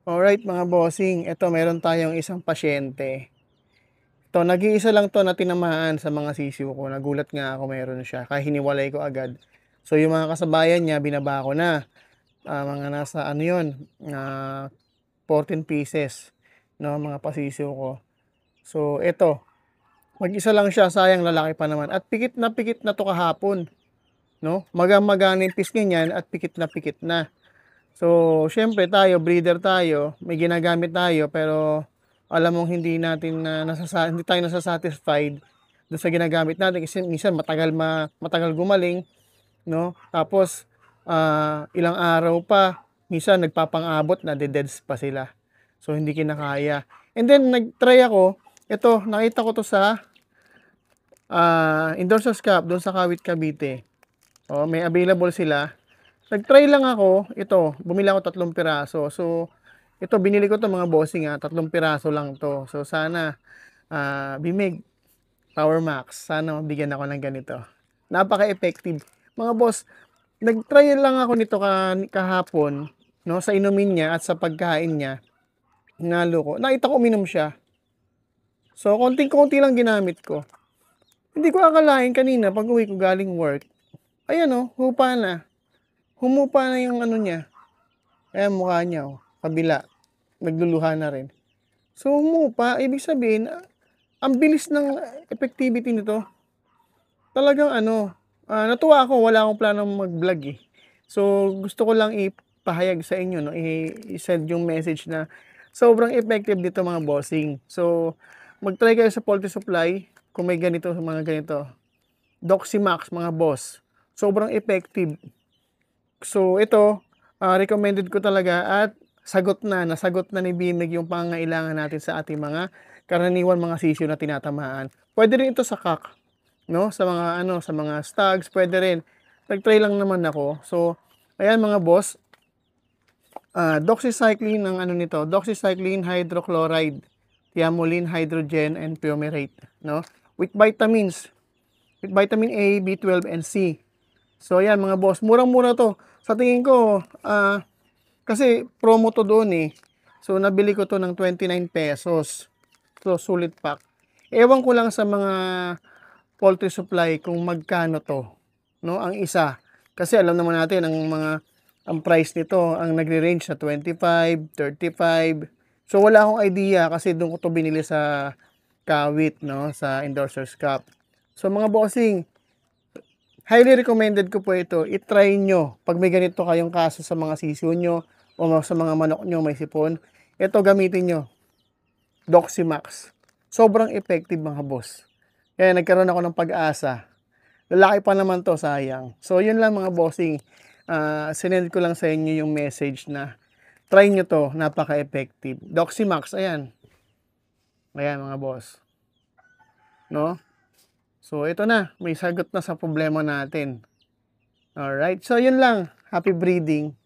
Alright mga bossing, eto meron tayong isang pasyente. Ito, nag-iisa lang 'to na tinamaan sa mga sisiw ko, nagulat nga ako meron siya kaya hiniwalay ko agad. So yung mga kasabayan niya binaba ko na, mga nasa ano yun, 14 pieces 'no, mga pasisiw ko. So eto, mag-isa lang siya, sayang lalaki pa naman at pikit na 'to kahapon 'no, magang-maga na yung pisngi niyan at pikit na. So, siyempre tayo breeder tayo, may ginagamit tayo pero alam mong hindi tayo nasa-satisfied do'n sa ginagamit natin kasi minsan matagal gumaling 'no, tapos, ilang araw pa, minsan nagpapang-abot nade-deads pa sila. So, hindi kinakaya. And then nag-try ako, ito nakita ko 'to sa, Endorsers Cup do'n sa Kawit, Cavite. Oo, may available sila. Nag-try lang ako, ito bumili ako 3 piraso. So, ito binili ko 'to mga bossing, 3 piraso lang 'to. So, sana, Bimig, Power Max, sana mabigyan ako ng ganito. Napaka-effective. Mga boss, nag-try lang ako nito kahapon 'no, sa inumin niya at sa pagkain niya, hinalo ko. Nakita ko uminom siya. So, konting-konti lang ginamit ko. Hindi ko akalain kanina pag-uwi ko galing work, ayan oh, hupa na. Humupa na yung ano niya, ayan mukha niya oh, kabila. Nagluluha na rin. So, humupa, ibig sabihin, ang bilis ng effectivity nito. Talagang ano, natuwa ako, wala akong planong mag-vlog eh. So, gusto ko lang ipahayag sa inyo, no, i-send yung message na sobrang effective dito mga bossing. So, mag-try kayo sa poultry supply kung may ganito, mga ganito. Doximax mga boss, sobrang effective. So, ito, recommended ko talaga at nasagot na ni Bimig yung pangangailangan natin sa ating mga karaniwan mga sisiw na tinatamaan. Pwede rin ito sa cock, no? Sa mga ano, sa mga stags, pwede rin. Nag-try lang naman ako. So, ayan mga boss, doxycycline ng ano nito, doxycycline hydrochloride, thiamulin hydrogen and fumarate, no? With vitamins, with vitamin A, B12 and C. So ayan mga boss, murang-mura to. Sa tingin ko, kasi promo to doon eh. So nabili ko to ng 29 pesos. So sulit pack. Ewan ko lang sa mga poultry supply kung magkano to, no, ang isa. Kasi alam naman natin ang price nito ang nagre-range sa 25, 35. So wala akong idea kasi doon ko to binili sa Kawit, no, sa Endorsers Cup. So mga bossing, highly recommended ko po ito. I-try nyo pag may ganito kayong kaso sa mga sisiw nyo o sa mga manok nyo may sipon. Ito gamitin nyo. Doximax. Sobrang effective mga boss. Kaya nagkaroon ako ng pag-asa. Lalaki pa naman to, sayang. So yun lang mga bossing. Sinend ko lang sa inyo yung message na try nyo to, napaka-effective. Doximax, ayan. Ayan mga boss. No? So ito na, may sagot na sa problema natin. Alright, so yun lang. Happy breeding.